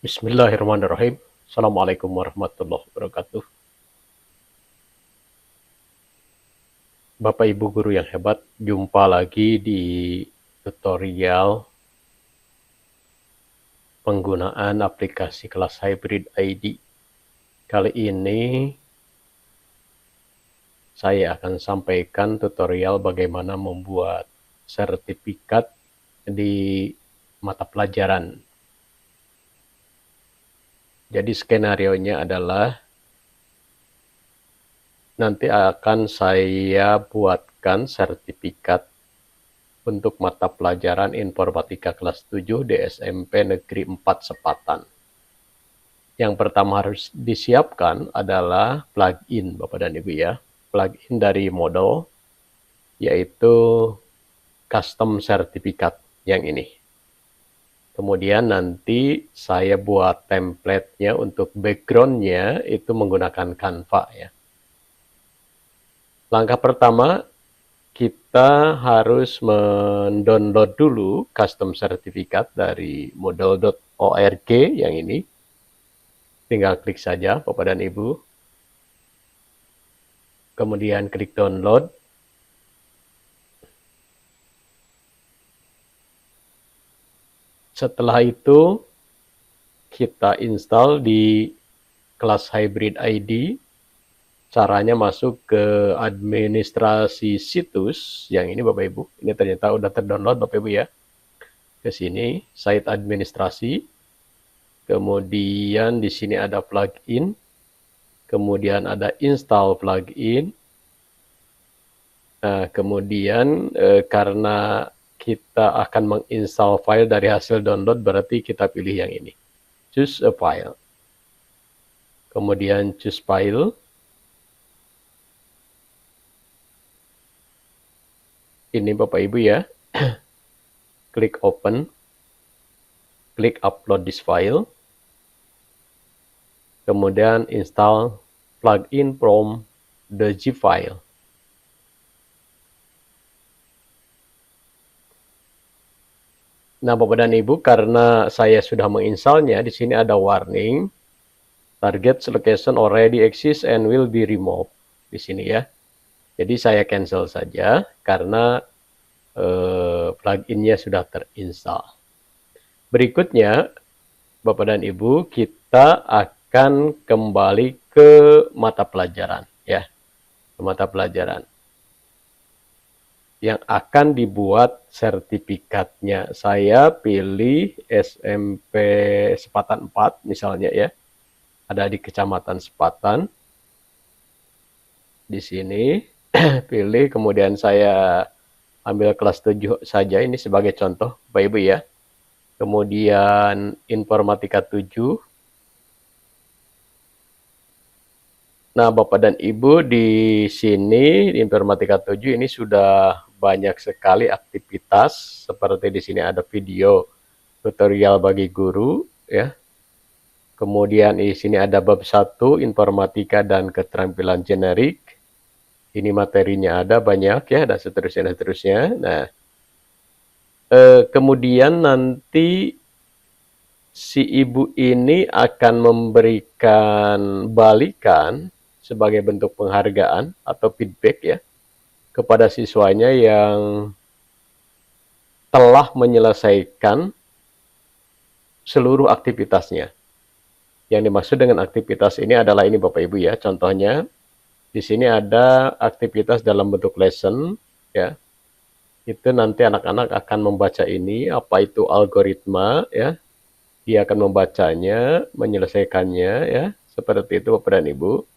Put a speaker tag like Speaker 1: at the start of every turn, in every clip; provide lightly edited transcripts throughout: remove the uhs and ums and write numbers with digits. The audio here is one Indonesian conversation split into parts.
Speaker 1: Bismillahirrahmanirrahim. Assalamualaikum warahmatullahi wabarakatuh. Bapak Ibu guru yang hebat, jumpa lagi di tutorial penggunaan aplikasi kelas Hybrid ID. Kali ini saya akan sampaikan tutorial bagaimana membuat sertifikat di mata pelajaran. Jadi skenarionya adalah nanti akan saya buatkan sertifikat untuk mata pelajaran Informatika kelas 7 di SMP Negeri 4 Sepatan. Yang pertama harus disiapkan adalah plugin, Bapak dan Ibu ya. Plugin dari Moodle, yaitu custom sertifikat yang ini. Kemudian nanti saya buat template-nya untuk background-nya itu menggunakan Canva ya. Langkah pertama, kita harus mendownload dulu custom sertifikat dari moodle.org yang ini. Tinggal klik saja Bapak dan Ibu. Kemudian klik download. Setelah itu kita install di kelas Hybrid ID. Caranya masuk ke administrasi situs yang ini Bapak Ibu. Ini ternyata udah terdownload Bapak Ibu ya. Ke sini site administrasi. Kemudian di sini ada plugin. Kemudian ada install plugin. Nah, kemudian karena kita akan menginstal file dari hasil download, berarti kita pilih yang ini. Choose a file. Kemudian choose file. Ini Bapak Ibu ya. Klik open. Klik upload this file. Kemudian install plugin from the zip file. Nah, Bapak dan Ibu, karena saya sudah menginstalnya, di sini ada warning. Target location already exists and will be removed. Di sini ya. Jadi saya cancel saja karena pluginnya sudah terinstall. Berikutnya, Bapak dan Ibu, kita akan kembali ke mata pelajaran ya. Ke mata pelajaran yang akan dibuat sertifikatnya. Saya pilih SMP Sepatan 4 misalnya ya. Ada di Kecamatan Sepatan. Di sini pilih, kemudian saya ambil kelas 7 saja ini sebagai contoh Bapak Ibu ya. Kemudian Informatika 7. Nah, Bapak dan Ibu, di sini di Informatika 7 ini sudah banyak sekali aktivitas, seperti di sini ada video tutorial bagi guru ya. Kemudian di sini ada bab 1 Informatika dan keterampilan generik. Ini materinya ada banyak ya, dan seterusnya. Nah, kemudian nanti si ibu ini akan memberikan balikan sebagai bentuk penghargaan atau feedback ya kepada siswanya yang telah menyelesaikan seluruh aktivitasnya. Yang dimaksud dengan aktivitas ini adalah ini Bapak Ibu ya, contohnya di sini ada aktivitas dalam bentuk lesson ya. Itu nanti anak-anak akan membaca ini, apa itu algoritma ya. Dia akan membacanya, menyelesaikannya ya, seperti itu Bapak dan Ibu.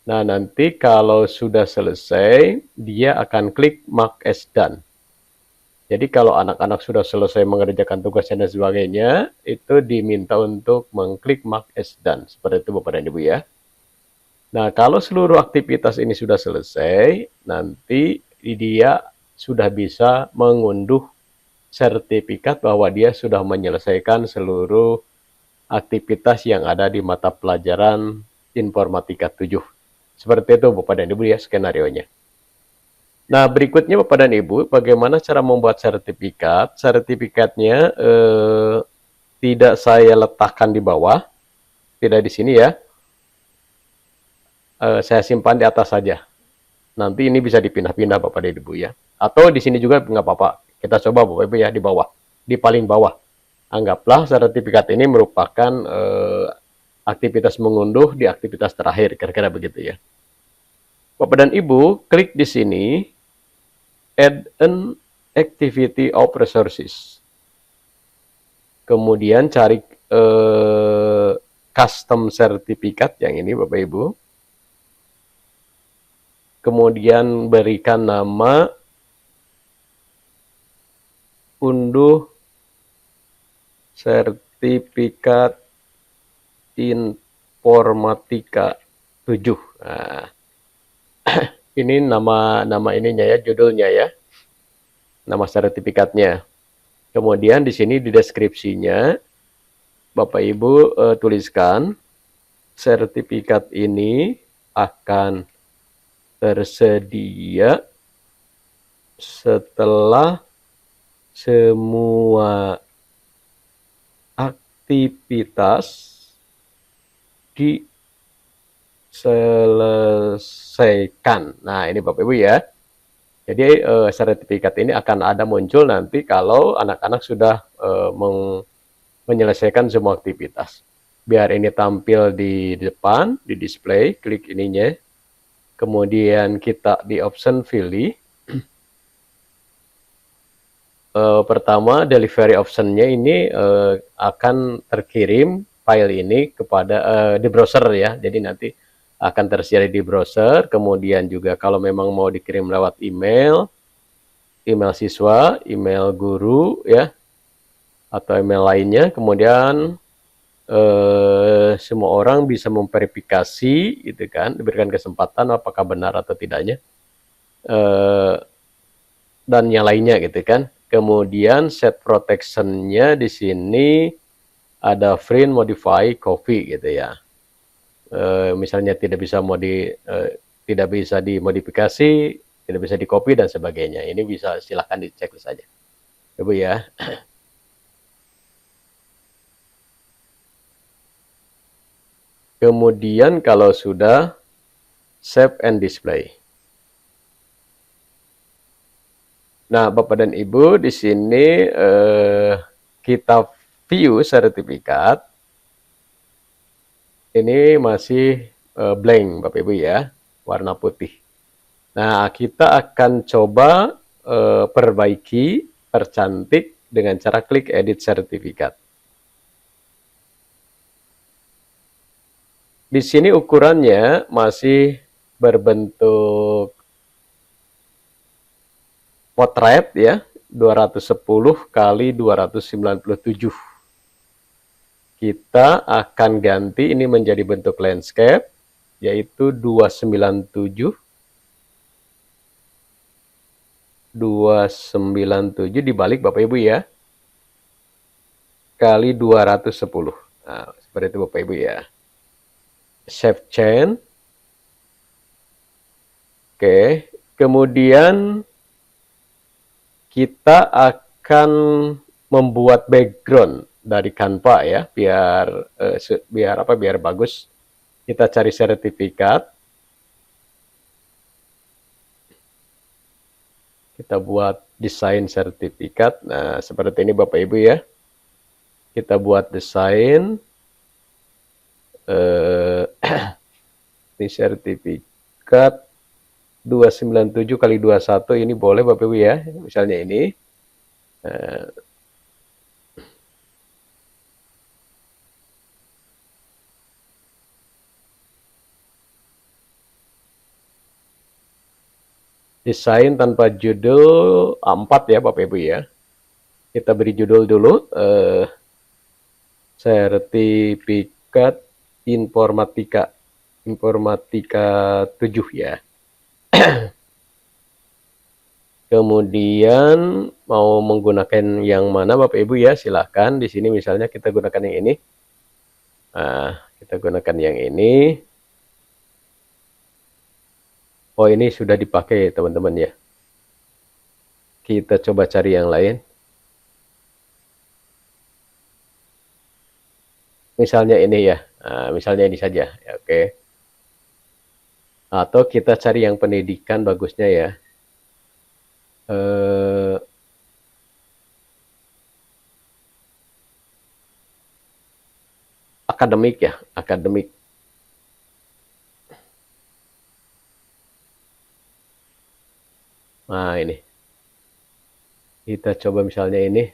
Speaker 1: Nah, nanti kalau sudah selesai, dia akan klik mark as done. Jadi kalau anak-anak sudah selesai mengerjakan tugasnya dan sebagainya, itu diminta untuk mengklik mark as done. Seperti itu Bapak dan Ibu ya. Nah, kalau seluruh aktivitas ini sudah selesai, nanti dia sudah bisa mengunduh sertifikat bahwa dia sudah menyelesaikan seluruh aktivitas yang ada di mata pelajaran Informatika 7. Seperti itu Bapak dan Ibu ya skenarionya. Nah, berikutnya Bapak dan Ibu, bagaimana cara membuat sertifikat? Sertifikatnya tidak saya letakkan di bawah, tidak di sini ya. Saya simpan di atas saja. Nanti ini bisa dipindah-pindah Bapak dan Ibu ya. Atau di sini juga nggak apa-apa. Kita coba Bapak Ibu ya di bawah, di paling bawah. Anggaplah sertifikat ini merupakan aktivitas mengunduh di aktivitas terakhir, kira-kira begitu ya. Bapak dan Ibu, klik di sini, Add an Activity of Resources. Kemudian cari custom sertifikat yang ini Bapak Ibu. Kemudian berikan nama unduh sertifikat informatika 7. Nah, ini nama ininya ya, judulnya ya. Nama sertifikatnya. Kemudian di sini di deskripsinya Bapak Ibu tuliskan sertifikat ini akan tersedia setelah semua aktivitas diselesaikan. Nah, ini Bapak Ibu ya. Jadi sertifikat ini akan ada muncul nanti kalau anak-anak sudah menyelesaikan semua aktivitas. Biar ini tampil di depan, di display, klik ininya. Kemudian kita di option pilih. Pertama, delivery optionnya ini akan terkirim file ini kepada di browser ya. Jadi nanti akan tersedia di browser. Kemudian juga kalau memang mau dikirim lewat email, email siswa, email guru ya, atau email lainnya. Kemudian semua orang bisa memverifikasi gitu kan, diberikan kesempatan apakah benar atau tidaknya, dan yang lainnya gitu kan. Kemudian set protection-nya di sini ada free modify copy gitu ya. Misalnya tidak bisa dimodifikasi, tidak bisa di copy dan sebagainya. Ini bisa silahkan dicek saja, Ibu ya. Kemudian kalau sudah save and display. Nah, Bapak dan Ibu di sini kita view sertifikat. Ini masih blank Bapak Ibu ya, warna putih. Nah, kita akan coba perbaiki, percantik dengan cara klik edit sertifikat. Di sini ukurannya masih berbentuk potret ya, 210 kali 297. Kita akan ganti ini menjadi bentuk landscape, yaitu 297 dibalik Bapak Ibu ya, kali 210. Nah, seperti itu Bapak Ibu ya. Save change. Oke, kemudian kita akan membuat background dari Canva ya, biar bagus. Kita cari sertifikat. Kita buat desain sertifikat. Nah, seperti ini Bapak Ibu ya. Kita buat desain ini sertifikat 297 kali 21 ini boleh Bapak Ibu ya. Misalnya ini. Desain tanpa judul A4 ya Bapak Ibu ya. Kita beri judul dulu. Sertifikat informatika 7 ya. Kemudian mau menggunakan yang mana Bapak Ibu ya, silahkan. Di sini misalnya kita gunakan yang ini. Nah, kita gunakan yang ini. Oh, ini sudah dipakai teman-teman ya. Kita coba cari yang lain. Misalnya ini ya, misalnya ini saja, ya, oke. Atau kita cari yang pendidikan bagusnya ya. Eh, Akademik ya, akademik. Nah ini, kita coba misalnya ini.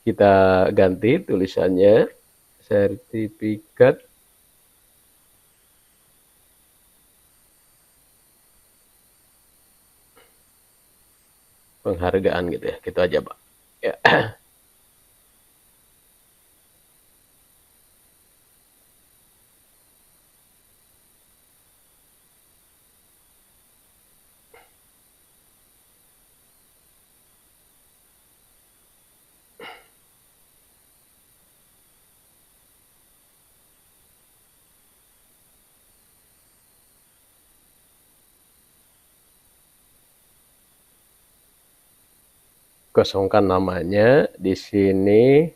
Speaker 1: Kita ganti tulisannya, sertifikat penghargaan gitu ya, gitu aja Pak. Ya. Kosongkan namanya di sini.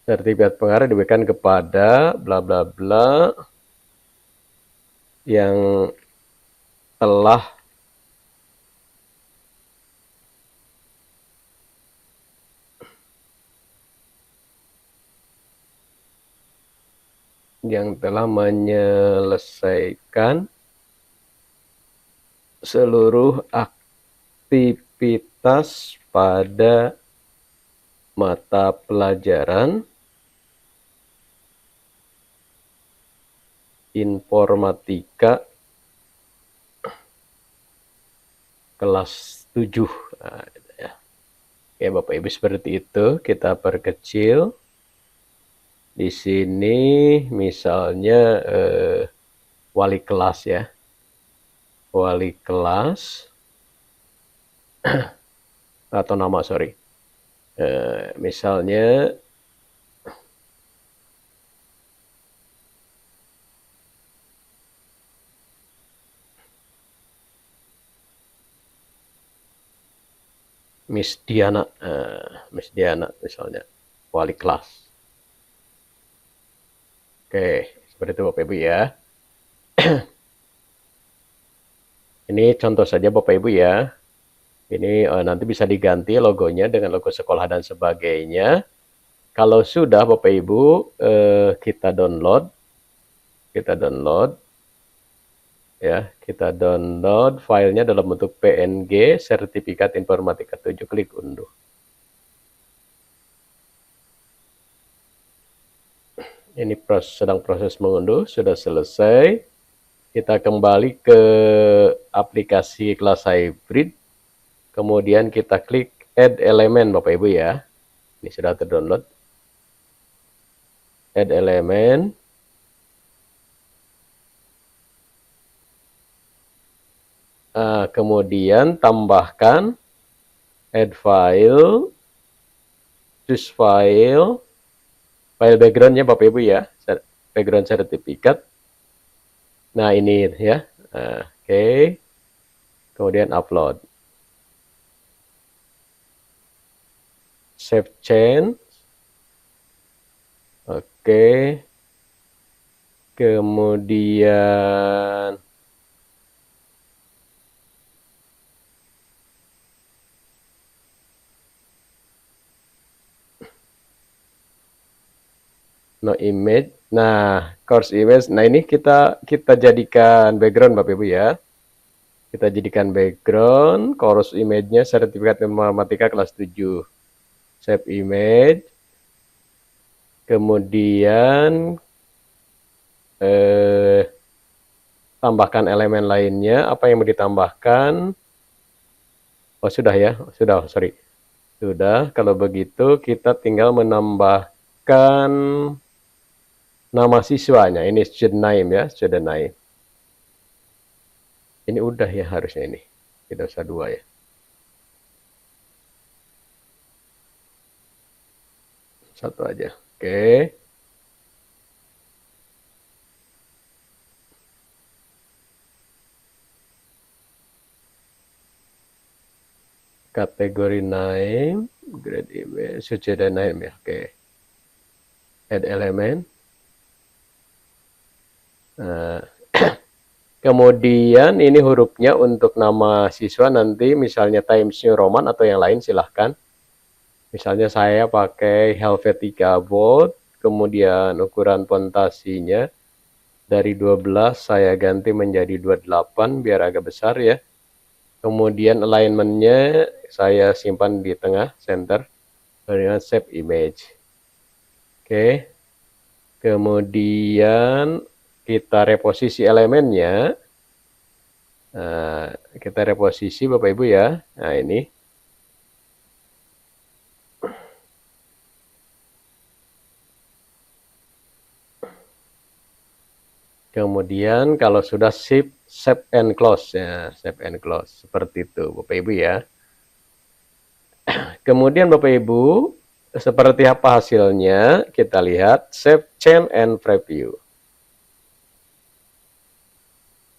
Speaker 1: Sertifikat penghargaan diberikan kepada bla bla bla yang telah menyelesaikan seluruh aktivitas pada mata pelajaran informatika kelas 7. Nah, gitu ya. Oke, Bapak Ibu, seperti itu. Kita perkecil. Di sini misalnya wali kelas ya. Wali kelas atau nama, sorry. Misalnya Miss Diana, Miss Diana misalnya, wali kelas. Oke, seperti itu Bapak Ibu ya. Ini contoh saja Bapak Ibu ya. Ini nanti bisa diganti logonya dengan logo sekolah dan sebagainya. Kalau sudah Bapak Ibu, kita download ya, kita download filenya dalam bentuk PNG sertifikat informatika 7, klik unduh. Ini sedang proses mengunduh, sudah selesai. Kita kembali ke aplikasi kelas hybrid, kemudian kita klik add elemen Bapak Ibu ya. Ini sudah terdownload. Add elemen. Kemudian tambahkan add file, choose file backgroundnya Bapak Ibu ya, background sertifikat. Nah ini ya, oke. Kemudian upload, save change, oke. Kemudian no image. Nah, course image. Nah, ini kita jadikan background Bapak Ibu ya. Kita jadikan background, course image-nya sertifikat informatika kelas 7. Save image. Kemudian tambahkan elemen lainnya. Apa yang mau ditambahkan? Oh, sudah ya. Sudah, sorry. Sudah. Kalau begitu kita tinggal menambahkan nama siswanya. Ini student name ya, student name. Ini udah ya harusnya ini. Tidak usah 2 ya. Satu aja. Oke. Kategori name, grade image, successor name ya. Oke. Add element. Nah, kemudian ini hurufnya untuk nama siswa nanti misalnya Times New Roman atau yang lain silahkan. Misalnya saya pakai Helvetica Bold, kemudian ukuran pontasinya dari 12 saya ganti menjadi 28 biar agak besar ya. Kemudian alignmentnya saya simpan di tengah center dengan save image. Oke. Kemudian kita reposisi elemennya. Nah, kita reposisi Bapak Ibu ya. Nah, ini. Kemudian kalau sudah save and close ya, save and close seperti itu Bapak Ibu ya. Kemudian Bapak Ibu, seperti apa hasilnya? Kita lihat save change and preview.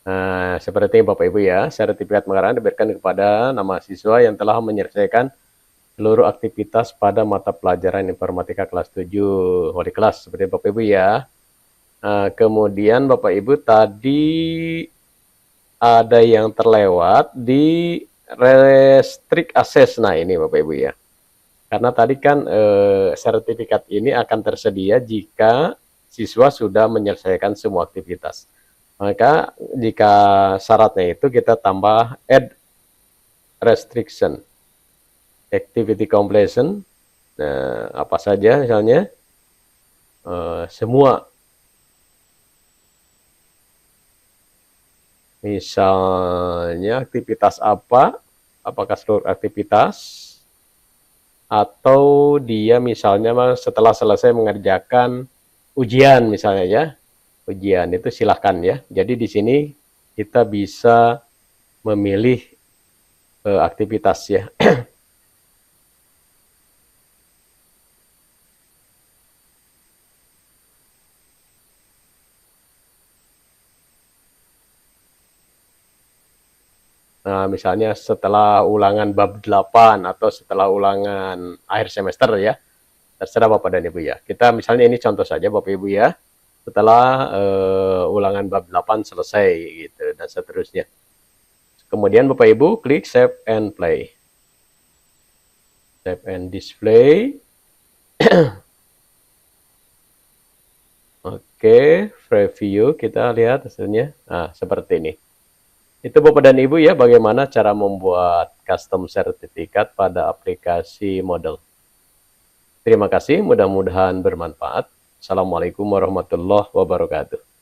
Speaker 1: Nah, seperti ini Bapak Ibu ya, sertifikat pengarahan diberikan kepada nama siswa yang telah menyelesaikan seluruh aktivitas pada mata pelajaran informatika kelas 7 wali kelas, seperti Bapak Ibu ya. Nah, kemudian Bapak Ibu tadi ada yang terlewat di restrict access. Nah, ini Bapak Ibu ya. Karena tadi kan sertifikat ini akan tersedia jika siswa sudah menyelesaikan semua aktivitas. Maka jika syaratnya itu kita tambah add restriction, activity completion. Nah, apa saja misalnya semua. Misalnya aktivitas apa, apakah seluruh aktivitas, atau dia misalnya setelah selesai mengerjakan ujian misalnya ya, ujian itu silahkan ya. Jadi di sini kita bisa memilih aktivitas ya. Nah, misalnya setelah ulangan bab 8 atau setelah ulangan akhir semester ya. Terserah Bapak dan Ibu ya. Kita misalnya ini contoh saja Bapak Ibu ya. Setelah ulangan bab 8 selesai gitu dan seterusnya. Kemudian Bapak Ibu klik save and play. Save and display. Oke, preview kita lihat hasilnya. Nah, seperti ini. Itu Bapak dan Ibu ya, bagaimana cara membuat custom sertifikat pada aplikasi Moodle. Terima kasih, mudah-mudahan bermanfaat. Assalamualaikum warahmatullahi wabarakatuh.